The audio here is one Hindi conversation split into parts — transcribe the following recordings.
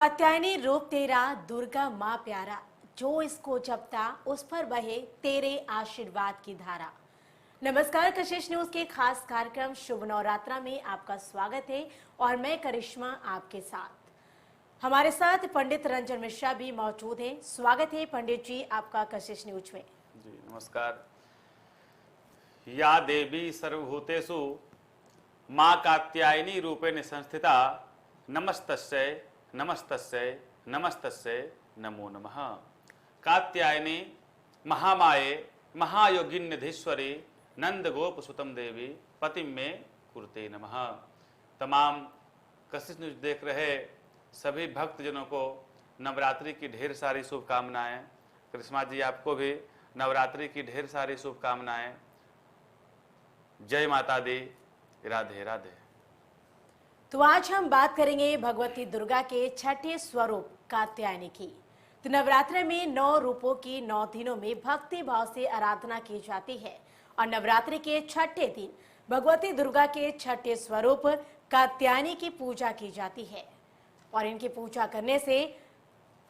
कात्यायनी रूप तेरा दुर्गा माँ प्यारा, जो इसको जपता उस पर बहे तेरे आशीर्वाद की धारा। नमस्कार, कशिश न्यूज के खास कार्यक्रम शुभ नवरात्रा में आपका स्वागत है और मैं करिश्मा आपके साथ। हमारे साथ पंडित रंजन मिश्रा भी मौजूद हैं। स्वागत है पंडित जी आपका कशिश न्यूज में। जी नमस्कार। या देवी सर्वभूतेषु माँ कात्यायनी रूपेण संस्थिता नमस्तस्यै नमस्तस्यै नमस्तस्यै नमो नमः। कात्यायनी महामाये महायोगिन्यधीश्वरी नंद गोप सुतम देवी पतिम में कुरुते नमः। तमाम कशिश न्यूज देख रहे सभी भक्तजनों को नवरात्रि की ढेर सारी शुभकामनाएं। करिश्मा जी आपको भी नवरात्रि की ढेर सारी शुभकामनाएं। जय माता दी, राधे राधे। तो आज हम बात करेंगे भगवती दुर्गा के छठे स्वरूप कात्यायनी की। तो नवरात्र में 9 रूपों की 9 दिनों में भक्ति भाव से आराधना की जाती है और नवरात्रि के छठे दिन भगवती दुर्गा के छठे स्वरूप कात्यायनी की पूजा की जाती है और इनकी पूजा करने से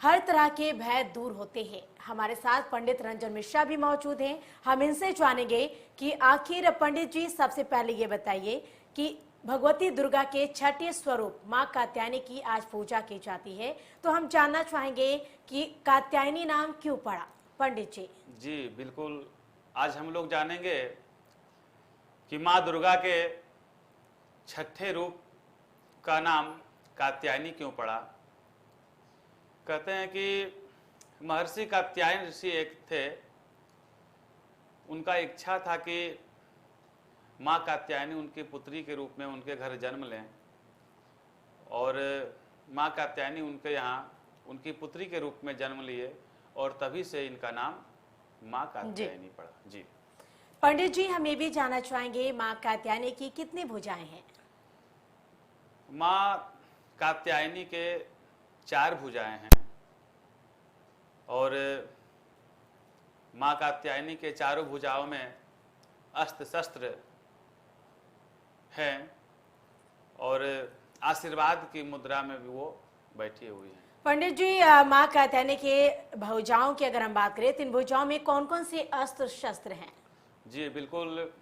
हर तरह के भय दूर होते हैं। हमारे साथ पंडित रंजन मिश्रा भी मौजूद हैं। हम इनसे जानेंगे कि आखिर पंडित जी सबसे पहले ये बताइए कि भगवती दुर्गा के छठे स्वरूप माँ कात्यायनी की आज पूजा की जाती है, तो हम जानना चाहेंगे कि कात्यायनी नाम क्यों पड़ा। पंडित जी। जी बिल्कुल, आज हम लोग जानेंगे कि माँ दुर्गा के छठे रूप का नाम कात्यायनी क्यों पड़ा। कहते हैं कि महर्षि कात्यायन ऋषि एक थे, उनका इच्छा था कि माँ कात्यायनी उनकी पुत्री के रूप में उनके घर जन्म लें और माँ कात्यायनी उनके यहाँ उनकी पुत्री के रूप में जन्म लिए और तभी से इनका नाम माँ कात्यायनी पड़ा। जी पंडित जी, हम ये भी जानना चाहेंगे माँ कात्यायनी की कितनी भुजाएं हैं। माँ कात्यायनी के 4 भुजाएं हैं और माँ कात्यायनी के चारों भुजाओं में अस्त्र शस्त्र हैं और आशीर्वाद की मुद्रा में भी वो बैठी हुई हैं। पंडित जी, माँ कात्यायनी के भुजाओं की अगर हम बात करें तो इन भुजाओं में कौन कौन से अस्त्र शस्त्र हैं। जी बिल्कुल,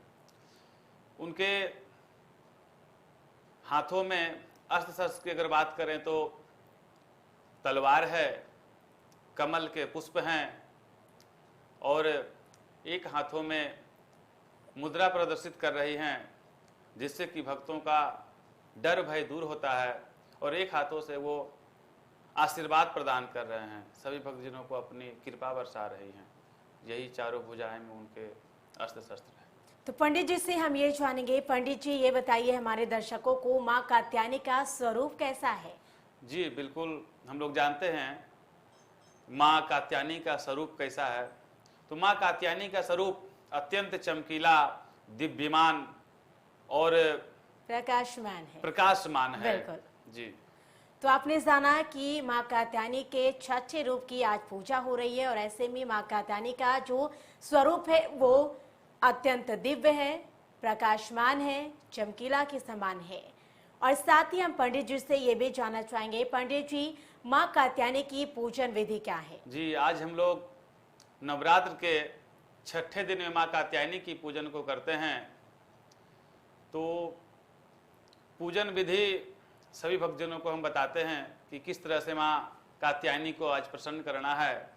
उनके हाथों में अस्त्र शस्त्र की अगर बात करें तो तलवार है, कमल के पुष्प हैं और एक हाथों में मुद्रा प्रदर्शित कर रही हैं जिससे कि भक्तों का डर भय दूर होता है और एक हाथों से वो आशीर्वाद प्रदान कर रहे हैं, सभी भक्तजनों को अपनी कृपा बरसा रही हैं। यही चारों भुजाएं में उनके अस्त्र शस्त्र हैं। तो पंडित जी से हम ये जानेंगे, पंडित जी ये बताइए हमारे दर्शकों को माँ कात्यायनी का स्वरूप कैसा है। जी बिल्कुल, हम लोग जानते हैं माँ कात्यायनी का स्वरूप कैसा है। तो माँ कात्यायनी का स्वरूप अत्यंत चमकीला, दिव्यमान और प्रकाशमान है। बिल्कुल जी। तो आपने जाना कि माँ कात्यायनी के छठे रूप की आज पूजा हो रही है और ऐसे में माँ कात्यायनी का जो स्वरूप है वो अत्यंत दिव्य है, प्रकाशमान है, चमकीला के समान है। और साथ ही हम पंडित जी से ये भी जानना चाहेंगे, पंडित जी माँ कात्यायनी की पूजन विधि क्या है। जी, आज हम लोग नवरात्र के छठे दिन में माँ कात्यायनी की पूजन को करते हैं। तो पूजन विधि सभी भक्तजनों को हम बताते हैं कि किस तरह से माँ कात्यायनी को आज प्रसन्न करना है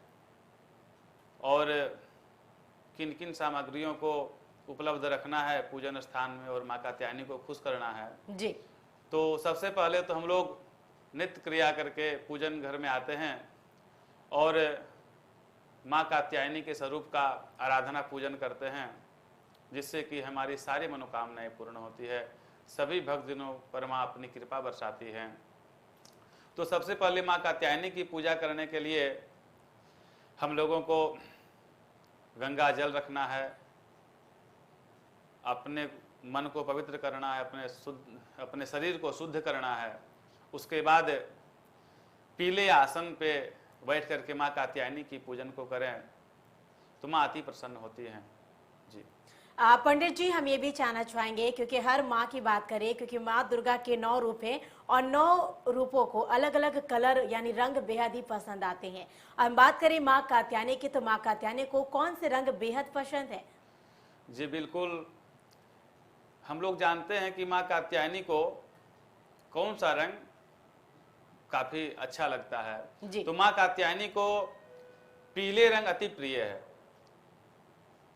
और किन किन सामग्रियों को उपलब्ध रखना है पूजन स्थान में और माँ कात्यायनी को खुश करना है। जी। तो सबसे पहले तो हम लोग नित्य क्रिया करके पूजन घर में आते हैं और माँ कात्यायनी के स्वरूप का आराधना पूजन करते हैं जिससे कि हमारी सारी मनोकामनाएं पूर्ण होती है, सभी भक्तजनों पर माँ अपनी कृपा बरसाती हैं। तो सबसे पहले माँ कात्यायनी की पूजा करने के लिए हम लोगों को गंगा जल रखना है, अपने मन को पवित्र करना है, अपने शरीर को शुद्ध करना है। उसके बाद पीले आसन पे बैठ करके माँ कात्यायनी की पूजन को करें तो माँ अति प्रसन्न होती हैं। जी। पंडित जी, हम ये भी जानना चाहेंगे, क्योंकि हर माँ की बात करें, क्योंकि माँ दुर्गा के 9 रूप हैं और 9 रूपों को अलग अलग कलर यानी रंग बेहद ही पसंद आते हैं। हम बात करें माँ कात्यायनी की, तो माँ कात्यायनी को कौन से रंग बेहद पसंद है? जी बिल्कुल, हम लोग जानते हैं कि माँ कात्यायनी को कौन सा रंग काफी अच्छा लगता है। जी। तो माँ कात्यायनी को पीले रंग अति प्रिय है।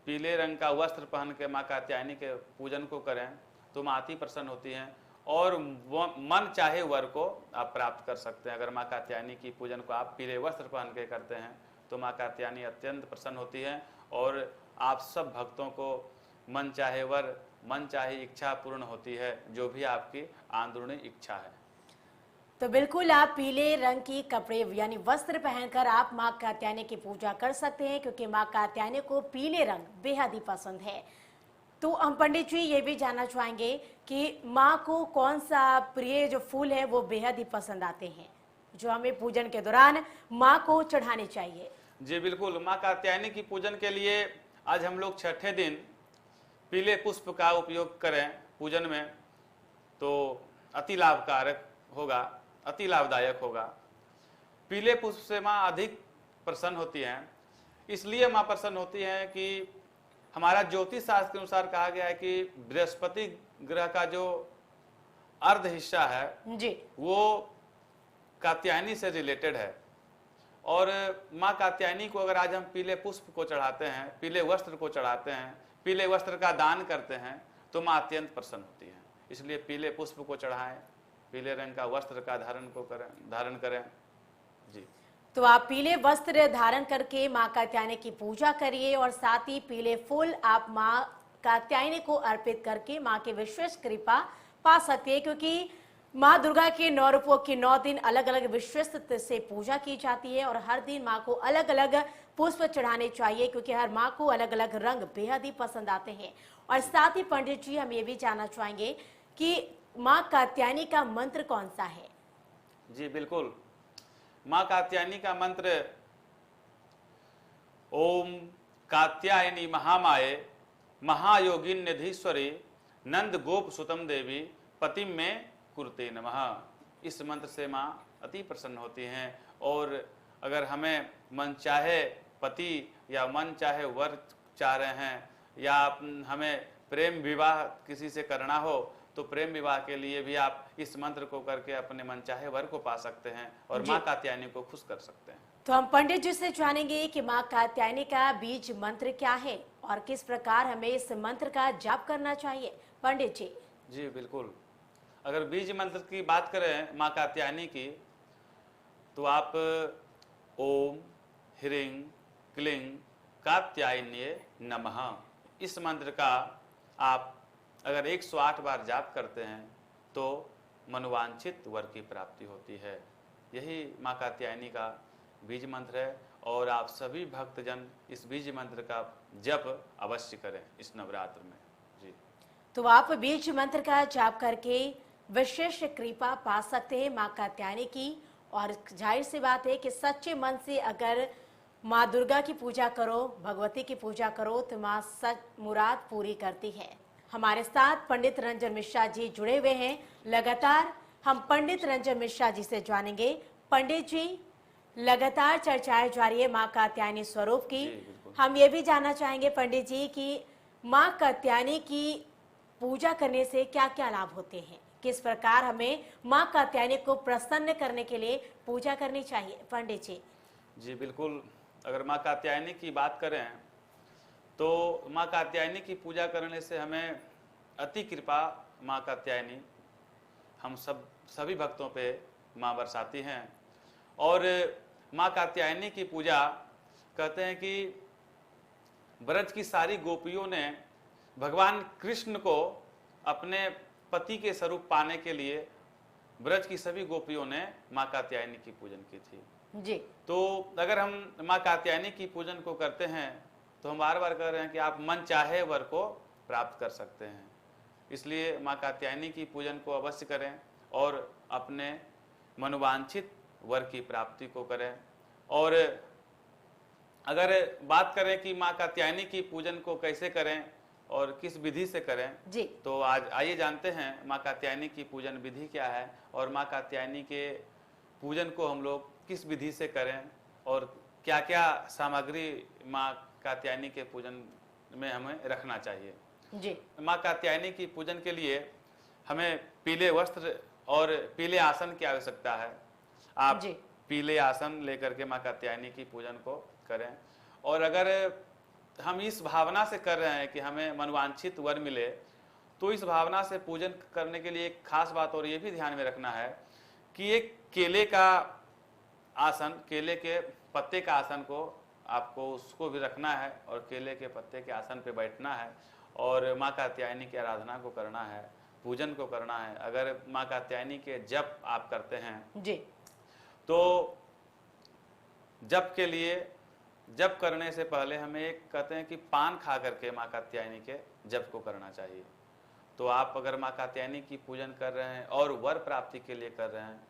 पीले रंग का वस्त्र पहन के माँ कात्यायनी के पूजन को करें तो माँ अति प्रसन्न होती हैं और मन चाहे वर को आप प्राप्त कर सकते हैं। अगर माँ कात्यायनी की पूजन को आप पीले वस्त्र पहन के करते हैं तो माँ कात्यायनी अत्यंत प्रसन्न होती हैं और आप सब भक्तों को मन चाहे वर, मन चाहे इच्छा पूर्ण होती है, जो भी आपकी आंदरूनी इच्छा है। तो बिल्कुल आप पीले रंग की कपड़े यानी वस्त्र पहनकर आप माँ कात्यायनी की पूजा कर सकते हैं, क्योंकि माँ कात्यायनी को पीले रंग बेहद ही पसंद है। तो हम पंडित जी ये भी जानना चाहेंगे कि माँ को कौन सा प्रिय जो फूल है वो बेहद ही पसंद आते हैं, जो हमें पूजन के दौरान माँ को चढ़ाने चाहिए? जी बिल्कुल, माँ कात्यायनी की पूजन के लिए आज हम लोग छठे दिन पीले पुष्प का उपयोग करें पूजन में तो अति लाभकारक होगा, अति लाभदायक होगा। पीले पुष्प से माँ अधिक प्रसन्न होती हैं। इसलिए माँ प्रसन्न होती हैं कि हमारा ज्योतिष शास्त्र के अनुसार कहा गया है कि बृहस्पति ग्रह का जो अर्ध हिस्सा है जी। वो कात्यायनी से रिलेटेड है और माँ कात्यायनी को अगर आज हम पीले पुष्प को चढ़ाते हैं, पीले वस्त्र को चढ़ाते हैं, पीले वस्त्र का दान करते हैं तो माँ अत्यंत प्रसन्न होती हैं। इसलिए पीले पुष्प को चढ़ाएं, पीले रंग का वस्त्र का धारण करें। जी। तो आप पीले वस्त्र धारण करके माँ कात्यायनी की पूजा करिए और साथ ही पीले फूल आप माँ कात्यायनी को अर्पित करके माँ की विशेष कृपा पा सकते हैं, क्योंकि माँ दुर्गा के 9 रूपों के 9 दिन अलग अलग विशेष से पूजा की जाती है और हर दिन माँ को अलग अलग पुष्प चढ़ाने चाहिए, क्योंकि हर माँ को अलग अलग रंग बेहद ही पसंद आते हैं। और साथ ही पंडित जी हम ये भी जानना चाहेंगे कि माँ कात्यायनी का मंत्र कौन सा है? जी बिल्कुल, माँ कात्यायनी का मंत्र ओम कात्यायनी महामाये महायोगिन निधीश्वरी नंद गोप सुतम देवी पतिम में कुरुते नमः। इस मंत्र से माँ अति प्रसन्न होती हैं और अगर हमें मन चाहे पति या मन चाहे वर चाह रहे हैं या हमें प्रेम विवाह किसी से करना हो तो प्रेम विवाह के लिए भी आप इस मंत्र को करके अपने मन चाहे वर को पा सकते हैं और माँ कात्यायनी को खुश कर सकते हैं। तो हम पंडित जी से जानेंगे कि माँ कात्यायनी का बीज मंत्र क्या है और किस प्रकार हमें इस मंत्र का जाप करना चाहिए। पंडित जी। जी बिल्कुल, अगर बीज मंत्र की बात करें माँ कात्यायनी की तो आप ओम ह्रीं क्लीं कात्यायन्ये नमः इस मंत्र का आप अगर 108 बार जाप करते हैं तो मनोवांछित वर की प्राप्ति होती है। यही माँ कात्यायनी का बीज मंत्र है और आप सभी भक्तजन इस बीज मंत्र का जप अवश्य करें इस नवरात्र में। जी। तो आप बीज मंत्र का जाप करके विशेष कृपा पा सकते हैं माँ कात्यायनी की, और जाहिर सी बात है कि सच्चे मन से अगर माँ दुर्गा की पूजा करो, भगवती की पूजा करो तो माँ सच मुराद पूरी करती है। हमारे साथ पंडित रंजन मिश्रा जी जुड़े हुए हैं। लगातार हम पंडित रंजन मिश्रा जी से जानेंगे। पंडित जी, लगातार चर्चाएं जारी है माँ कात्यायनी स्वरूप की। हम ये भी जानना चाहेंगे पंडित जी कि माँ कात्यायनी की पूजा करने से क्या क्या लाभ होते हैं, किस प्रकार हमें माँ कात्यायनी को प्रसन्न करने के लिए पूजा करनी चाहिए। पंडित जी। जी बिल्कुल, अगर माँ कात्यायनी की बात करें तो माँ कात्यायनी की पूजा करने से हमें अति कृपा माँ कात्यायनी हम सभी भक्तों पे माँ बरसाती हैं। और माँ कात्यायनी की पूजा कहते हैं कि ब्रज की सारी गोपियों ने भगवान कृष्ण को अपने पति के स्वरूप पाने के लिए ब्रज की सभी गोपियों ने माँ कात्यायनी की पूजन की थी। जी। तो अगर हम माँ कात्यायनी की पूजन को करते हैं तो हम बार बार कह रहे हैं कि आप मन चाहे वर को प्राप्त कर सकते हैं। इसलिए माँ कात्यायनी की पूजन को अवश्य करें और अपने मनोवांछित वर की प्राप्ति को करें। और अगर बात करें कि माँ कात्यायनी की पूजन को कैसे करें और किस विधि से करें। जी तो आज आइए जानते हैं माँ कात्यायनी की पूजन विधि क्या है और माँ कात्यायनी के पूजन को हम लोग किस विधि से करें और क्या क्या सामग्री माँ कात्यायनी के पूजन में हमें रखना चाहिए। जी माँ कात्यायनी की पूजन के लिए हमें पीले वस्त्र और पीले आसन की आवश्यकता है। आप जी पीले आसन लेकर के माँ कात्यायनी की पूजन को करें। और अगर हम इस भावना से कर रहे हैं कि हमें मनवांछित वर मिले, तो इस भावना से पूजन करने के लिए एक खास बात और ये भी ध्यान में रखना है कि एक केले का आसन, केले के पत्ते का आसन को आपको उसको भी रखना है और केले के पत्ते के आसन पे बैठना है और माँ कात्यायनी की आराधना को करना है, पूजन को करना है। अगर माँ कात्यायनी के जप आप करते हैं जी तो जप के लिए, जप करने से पहले हमें एक कहते हैं कि पान खा करके माँ कात्यायनी के जप को करना चाहिए। तो आप अगर माँ कात्यायनी की पूजन कर रहे हैं और वर प्राप्ति के लिए कर रहे हैं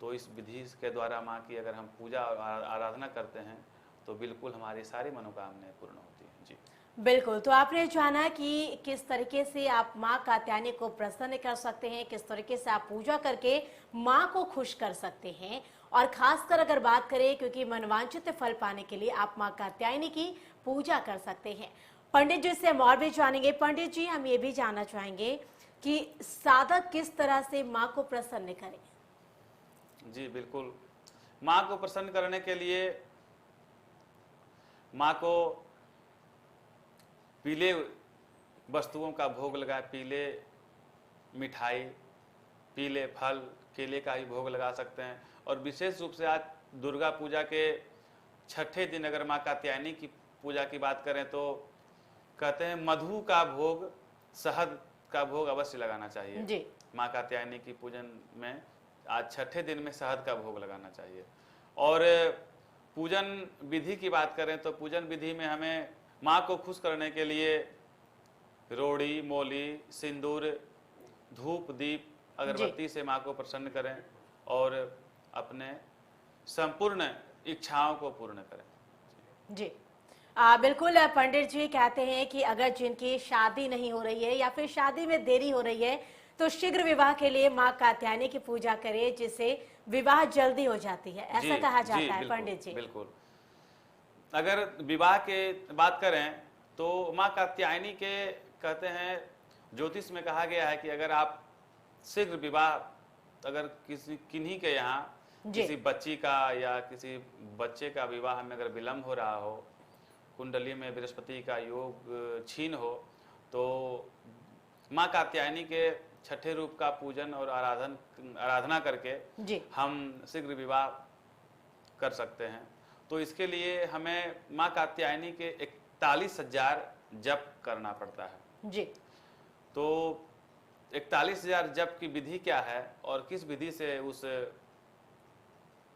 तो इस विधि के द्वारा माँ की अगर हम पूजा और आराधना करते हैं तो बिल्कुल हमारी सारी मनोकामनाएं पूर्ण होती हैं। जी बिल्कुल। तो आपने जाना कि किस तरीके से आप माँ कात्यायनी को प्रसन्न कर सकते हैं, किस तरीके से आप पूजा करके माँ को खुश कर सकते हैं, और खासकर अगर बात करें क्योंकि मनवांछित फल पाने के लिए आप माँ कात्यायनी की पूजा कर सकते हैं। पंडित जी से हम और भी जानेंगे। पंडित जी, हम ये भी जानना चाहेंगे कि साधक किस तरह से माँ को प्रसन्न करें। जी बिल्कुल। माँ को प्रसन्न करने के लिए माँ को पीले वस्तुओं का भोग लगाए, पीले मिठाई, पीले फल, केले का ही भोग लगा सकते हैं। और विशेष रूप से आज दुर्गा पूजा के छठे दिन अगर माँ कात्यायनी की पूजा की बात करें तो कहते हैं मधु का भोग, शहद का भोग अवश्य लगाना चाहिए। जी माँ कात्यायनी की पूजन में आज छठे दिन में शहद का भोग लगाना चाहिए। और पूजन विधि की बात करें तो पूजन विधि में हमें माँ को खुश करने के लिए रोड़ी, मोली, सिंदूर, धूप, दीप, अगरबत्ती से माँ को प्रसन्न करें और अपने संपूर्ण इच्छाओं को पूर्ण करें। जी बिल्कुल। पंडित जी कहते हैं कि अगर जिनकी शादी नहीं हो रही है या फिर शादी में देरी हो रही है तो शीघ्र विवाह के लिए माँ कात्यायनी की पूजा करें, जिससे विवाह जल्दी हो जाती है, ऐसा कहा जाता है। पंडित जी बिल्कुल। अगर विवाह के बात करें तो माँ कात्यायनी के कहते हैं, ज्योतिष में कहा गया है कि अगर आप शीघ्र विवाह, अगर किसी किन्हीं के यहाँ किसी बच्ची का या किसी बच्चे का विवाह में अगर विलम्ब हो रहा हो, कुंडली में बृहस्पति का योग छीन हो, तो माँ कात्यायनी के छठे रूप का पूजन और आराधना करके हम शीघ्र विवाह कर सकते हैं। तो इसके लिए हमें माँ कात्यायनी के 41,000 जप करना पड़ता है। जी तो 41,000 जप की विधि क्या है और किस विधि से उस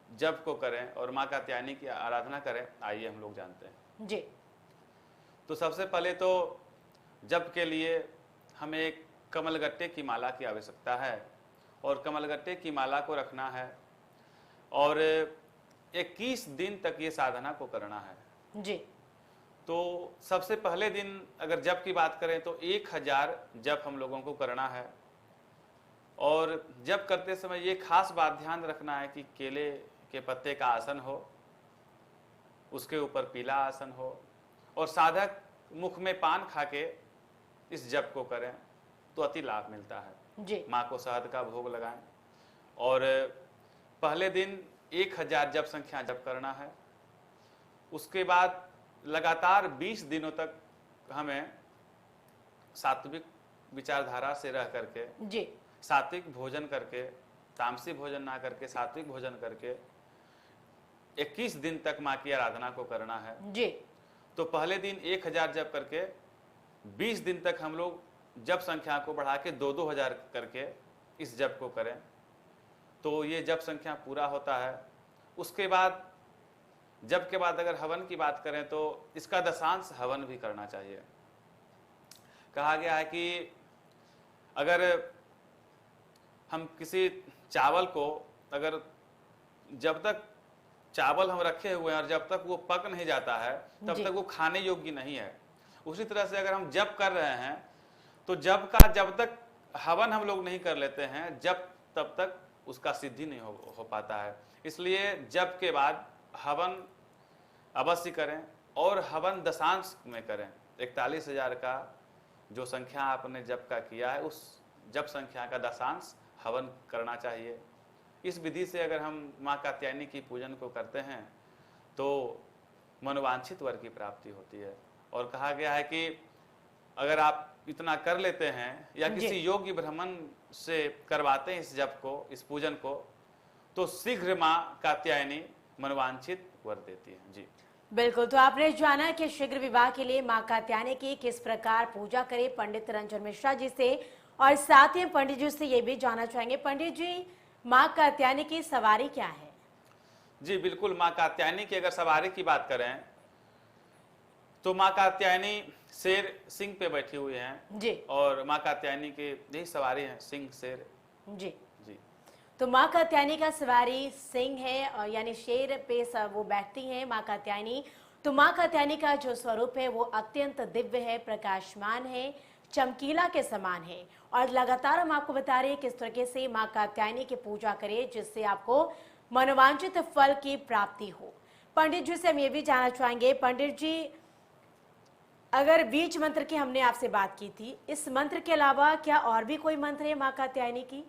जप को करें और माँ कात्यायनी की आराधना करें, आइए हम लोग जानते हैं। जी तो सबसे पहले तो जप के लिए हमें एक कमलगट्टे की माला की आवश्यकता है और कमलगट्टे की माला को रखना है और 21 दिन तक ये साधना को करना है। जी तो सबसे पहले दिन अगर जप की बात करें तो 1000 जप हम लोगों को करना है। और जप करते समय ये खास बात ध्यान रखना है कि केले के पत्ते का आसन हो, उसके ऊपर पीला आसन हो और साधक मुख में पान खा के इस जप को करें तो अति लाभ मिलता है। जी माँ को शहद का भोग लगाएं और पहले दिन 1000 जप संख्या जप करना है। उसके बाद लगातार 20 दिनों तक हमें सात्विक विचारधारा से रह करके, जी सात्विक भोजन करके, तामसी भोजन ना करके सात्विक भोजन करके 21 दिन तक माँ की आराधना को करना है। जी तो पहले दिन 1000 जप करके 20 दिन तक हम लोग जप संख्या को बढ़ा के 2-2 हजार करके इस जप को करें तो ये जप संख्या पूरा होता है। उसके बाद जप के बाद अगर हवन की बात करें तो इसका दशांश हवन भी करना चाहिए। कहा गया है कि अगर हम किसी चावल को, अगर जब तक चावल हम रखे हुए हैं और जब तक वो पक नहीं जाता है तब तक वो खाने योग्य नहीं है। उसी तरह से अगर हम जप कर रहे हैं तो जब तक हवन हम लोग नहीं कर लेते हैं तब तक उसका सिद्धि नहीं हो पाता है। इसलिए जप के बाद हवन अवश्य करें और हवन दशांश में करें। 41,000 का जो संख्या आपने जप का किया है उस जप संख्या का दशांश हवन करना चाहिए। इस विधि से अगर हम माँ कात्यायनी की पूजन को करते हैं तो मनोवांछित वर की प्राप्ति होती है। और कहा गया है कि अगर आप इतना कर लेते हैं या किसी योग्य ब्राह्मण से करवाते हैं इस जप को, इस पूजन को, तो शीघ्र माँ कात्यायनी मनोवांछित वर देती है। जी बिल्कुल। तो आपने जाना कि शीघ्र विवाह के लिए माँ कात्यायनी की किस प्रकार पूजा करें पंडित रंजन मिश्रा जी से, और साथ ही पंडित जी से ये भी जानना चाहेंगे, पंडित जी माँ कात्यायनी की सवारी क्या है? जी बिल्कुल, माँ कात्यायनी की अगर सवारी की बात करें तो माँ कात्यायनी शेर सिंह पे बैठी हुई हैं जी, और माँ कात्यायनी की यही सवारी है, सिंह शेर। जी जी तो माँ कात्यायनी का सवारी सिंह है और यानी शेर पे वो बैठती हैं माँ कात्यायनी। तो माँ कात्यायनी का जो स्वरूप है वो अत्यंत दिव्य है, प्रकाशमान है, चमकीला के समान है। और लगातार हम आपको बता रहे हैं किस तरीके से माँ कात्यायनी की पूजा करें जिससे आपको मनोवांछित फल की प्राप्ति हो। पंडित जी से हम ये भी जानना चाहेंगे, पंडित जी अगर बीज मंत्र की हमने आपसे बात की थी, इस मंत्र के अलावा क्या और भी कोई मंत्र है माँ कात्यायनी की?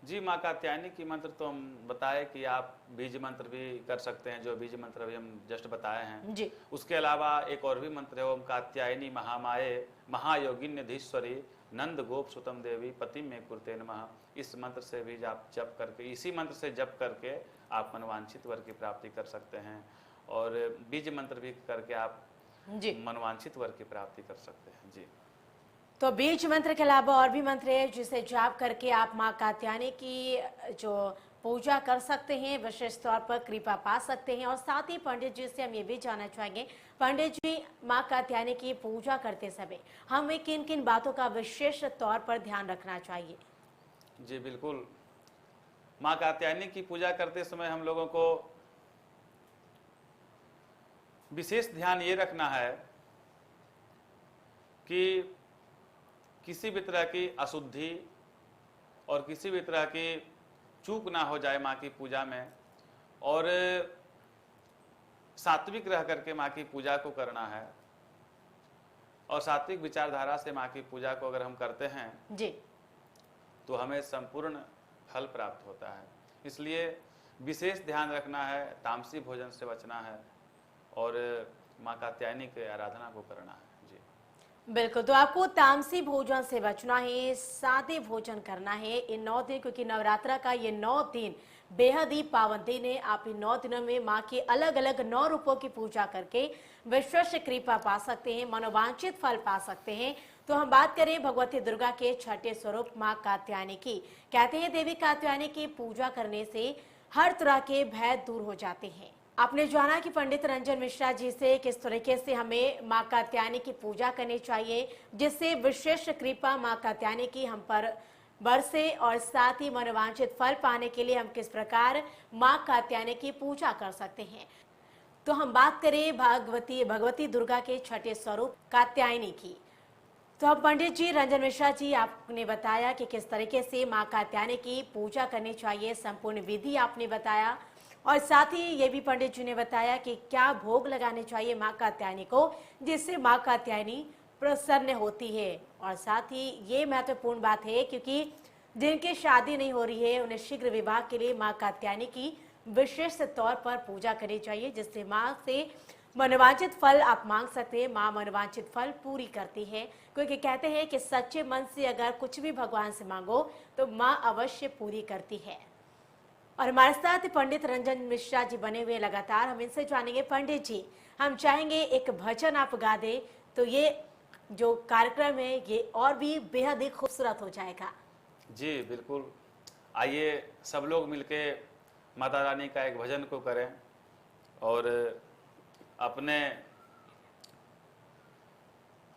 जी, माँ कात्यायनी की मंत्र तो हम बताए कि आप बीज मंत्र भी कर सकते हैं, जो बीज मंत्र अभी हम जस्ट बताए हैं जी। उसके अलावा एक और भी मंत्र है, ओम कात्यायनी महामाये महायोगिन्यधीश्वरी नंद गोप सुतम देवी पति में कुरते नमः। इस मंत्र से भी आप जप करके, इसी मंत्र से जप करके आप मनोवांछित वर की प्राप्ति कर सकते हैं, और बीज मंत्र भी करके आप जी मनोवांछित वर की प्राप्ति कर सकते हैं। जी तो बीज मंत्र के अलावा और भी मंत्र है जिसे जाप करके आप माँ कात्यायनी की जो पूजा कर सकते हैं, विशेष तौर पर कृपा पा सकते हैं। और साथ ही पंडित जी से हम ये भी जानना चाहेंगे, पंडित जी माँ कात्यायनी की पूजा करते समय हमें किन किन बातों का विशेष तौर पर ध्यान रखना चाहिए? जी बिल्कुल, माँ कात्यायनी की पूजा करते समय हम लोगों को विशेष ध्यान ये रखना है कि किसी भी तरह की अशुद्धि और किसी भी तरह की चूक ना हो जाए माँ की पूजा में, और सात्विक रह करके माँ की पूजा को करना है। और सात्विक विचारधारा से माँ की पूजा को अगर हम करते हैं जी तो हमें संपूर्ण फल प्राप्त होता है। इसलिए विशेष ध्यान रखना है, तामसी भोजन से बचना है और माँ कात्यायनी के आराधना को करना है। जी बिल्कुल। तो आपको तामसी भोजन से बचना है, सादे भोजन करना है इन 9 दिन, क्योंकि नवरात्रा का ये 9 दिन बेहद ही पावन दिन है। आप इन 9 दिनों में माँ के अलग अलग 9 रूपों की पूजा करके विशेष कृपा पा सकते हैं, मनोवांछित फल पा सकते हैं। तो हम बात करें भगवती दुर्गा के छठे स्वरूप माँ कात्यायनी की। कहते हैं देवी कात्यायनी की पूजा करने से हर तरह के भय दूर हो जाते हैं। आपने जाना कि पंडित रंजन मिश्रा जी से किस तरीके से हमें माँ कात्यायनी की पूजा करनी चाहिए जिससे विशेष कृपा माँ कात्यायनी की हम पर बरसे, और साथ ही मनोवांछित फल पाने के लिए हम किस प्रकार माँ कात्यायनी की पूजा कर सकते हैं। तो हम बात करें भगवती दुर्गा के छठे स्वरूप कात्यायनी की। तो अब पंडित जी रंजन मिश्रा जी, आपने बताया कि किस तरीके से माँ कात्यायनी की पूजा करनी चाहिए, संपूर्ण विधि आपने बताया, और साथ ही ये भी पंडित जी ने बताया कि क्या भोग लगाने चाहिए माँ कात्यायनी को जिससे माँ कात्यायनी प्रसन्न होती है। और साथ ही ये महत्वपूर्ण बात है क्योंकि जिनकी शादी नहीं हो रही है उन्हें शीघ्र विवाह के लिए माँ कात्यायनी की विशेष तौर पर पूजा करनी चाहिए जिससे माँ से मनोवांछित फल आप मांग सकते हैं। माँ मनोवांछित फल पूरी करती है, क्योंकि कहते हैं कि सच्चे मन से अगर कुछ भी भगवान से मांगो तो माँ अवश्य पूरी करती है। और हमारे साथ पंडित रंजन मिश्रा जी बने हुए लगातार, हम इनसे जानेंगे। पंडित जी, हम चाहेंगे एक भजन आप गा दे तो ये जो कार्यक्रम है ये और भी बेहद ही खूबसूरत हो जाएगा। जी बिल्कुल, आइए सब लोग मिलके माता रानी का एक भजन को करें और अपने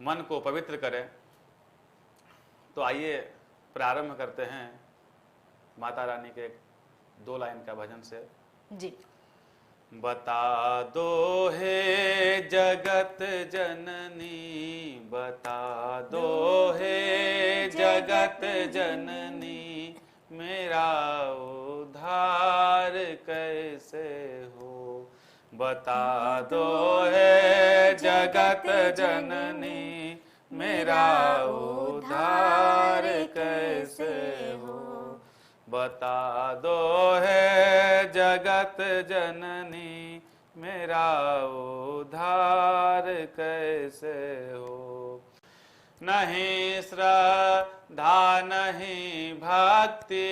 मन को पवित्र करें। तो आइए प्रारंभ करते हैं माता रानी के 2 लाइन का भजन से। जी बता दो हे जगत जननी, बता दो हे जगत जननी, मेरा उद्धार कैसे हो। बता दो हे जगत जननी, मेरा उद्धार कैसे हो। बता दो है जगत जननी, मेरा उद्धार कैसे हो। नहीं श्रद्धा नहीं भक्ति,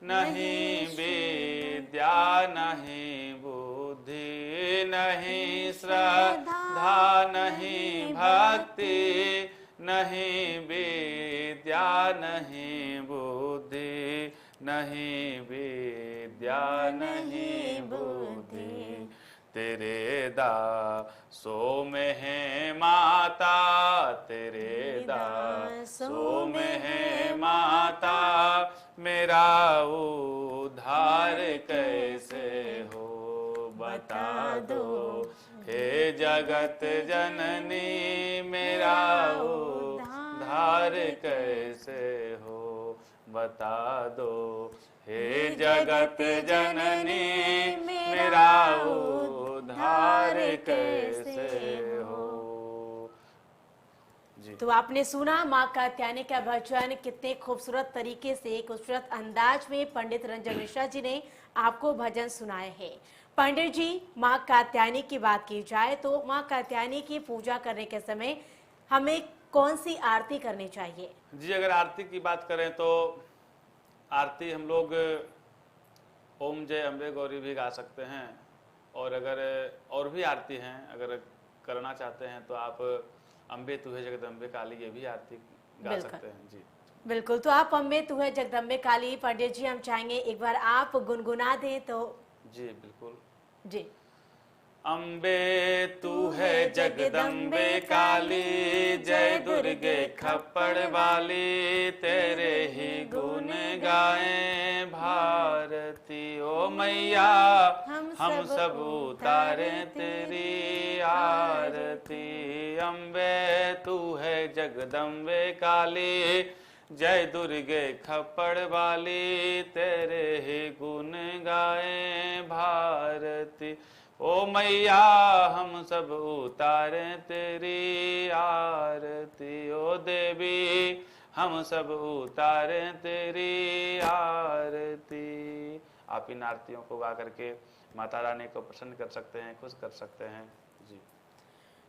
नहीं विद्या नहीं बुद्धि, नहीं श्रद्धा नहीं भक्ति, नहीं विद्या नहीं बुद्धि, नहीं विद्या नहीं बुद्धि, तेरे दासों में है माता, तेरे दासों में है माता, मेरा उद्धार कैसे हो। बता दो हे जगत जननी, मेरा उद्धार कैसे हो। बता दो हे जगत जननी, मेरा उद्धार कैसे हो। जी। तो आपने सुना माँ कात्यायनी का भजन, कितने खूबसूरत तरीके से, खूबसूरत अंदाज में पंडित रंजन मिश्रा जी ने आपको भजन सुनाए हैं। पंडित जी, माँ कात्यायनी की बात की जाए तो माँ कात्यायनी की पूजा करने के समय हमें कौन सी आरती करनी चाहिए? जी, अगर आरती की बात करें तो आरती हम लोग ओम जय अम्बे गौरी भी गा सकते हैं, और अगर और भी आरती हैं अगर करना चाहते हैं तो आप अम्बे तुहे जगदम्बे काली, ये भी आरती गा सकते हैं। जी बिल्कुल, तो आप अम्बे तुहे जगदम्बे काली, पंडित जी हम चाहेंगे एक बार आप गुनगुना दें तो। जी बिल्कुल जी। अम्बे तू है जगदम्बे काली, जय दुर्गे खप्पड़ वाली, तेरे ही गुण गाएं भारती। ओ मैया हम सब उतारे तेरी आरती। अम्बे तू है जगदम्बे काली, जय दुर्गे खप्पड़ वाली, तेरे ही गुण गाएं भारती। ओ मैया हम सब उतारे तेरी आरती। ओ देवी हम सब उतारे तेरी आरती। आप इन आरतियों को गा करके माता रानी को प्रसन्न कर सकते हैं, खुश कर सकते हैं। जी।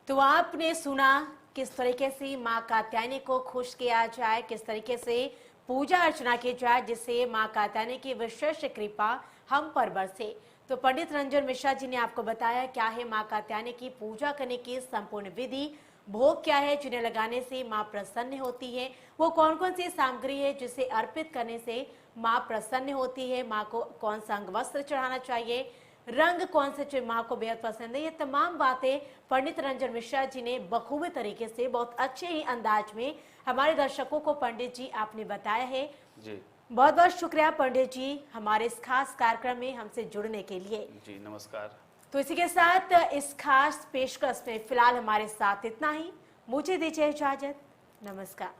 तो आपने सुना किस तरीके से माँ कात्यायनी को खुश किया जाए, किस तरीके से पूजा अर्चना की जाए जिससे माँ कात्यायनी की विशेष कृपा हम पर बरसे। तो पंडित रंजन मिश्रा जी ने आपको बताया क्या है माँ कात्यायनी की पूजा करने की संपूर्ण विधि, भोग क्या है जिन्हें लगाने से माँ प्रसन्न होती है, वो कौन कौन सी सामग्री है जिसे अर्पित करने से माँ प्रसन्न होती है, माँ को कौन सा अंग वस्त्र चढ़ाना चाहिए, रंग कौन से जो माँ को बेहद पसंद है। ये तमाम बातें पंडित रंजन मिश्रा जी ने बखूबी तरीके से, बहुत अच्छे ही अंदाज में हमारे दर्शकों को पंडित जी आपने बताया है। जी बहुत बहुत शुक्रिया पंडित जी हमारे इस खास कार्यक्रम में हमसे जुड़ने के लिए। जी नमस्कार। तो इसी के साथ इस खास पेशकश में फिलहाल हमारे साथ इतना ही। मुझे दीजिए इजाजत। नमस्कार।